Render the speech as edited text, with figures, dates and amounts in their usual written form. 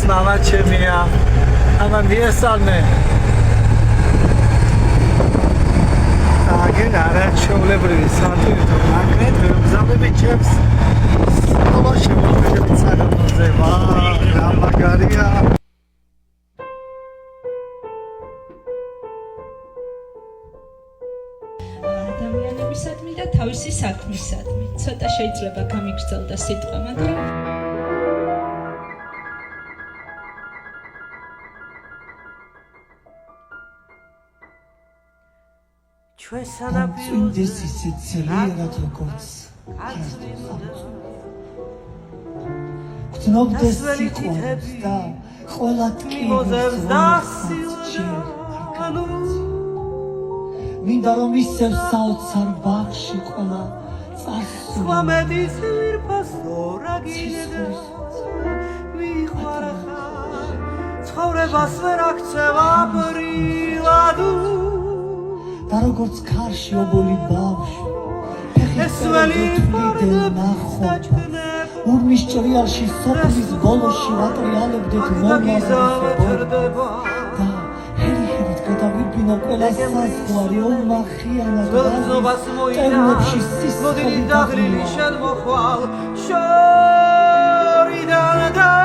მამა ჩემია ამა მიესალმე აგენ არა ჩვეულებრივი სატვირთო მაგნეთ ვემგზავრები ჩემს სალო შემოგვიდებით საგამოძე ვა რა მაგარია ადამიანებისადმი და თავისი საქმისადმი ცოტა შეიძლება გამიგრძელდა სიტყვა მაგრამ წინდეს ისე ძლიერად როგორც გრძნობდეს სიყვარულს და ყველა ტკივებს მინდა რომ ისევ საოცარ ბაღში ყველა წარსული მედის ვირფასო რა გიძებს მიყვარა ხარ ცხოვრებას ვერ აქცევა ბრილადუ და როგორც ქარში ობოლი ბავშვი ეს ველი ფარდები ურმის ჭრიალში სოფლის ბოლოში ვატრიალებდეთ მომავალს და ჰერი-ჰერით გადავიბინა ყველა საზღვარი ომახიანად გრძნობას მოინა მოდიდი დაღლილი შენ მოხვალ შორიდან და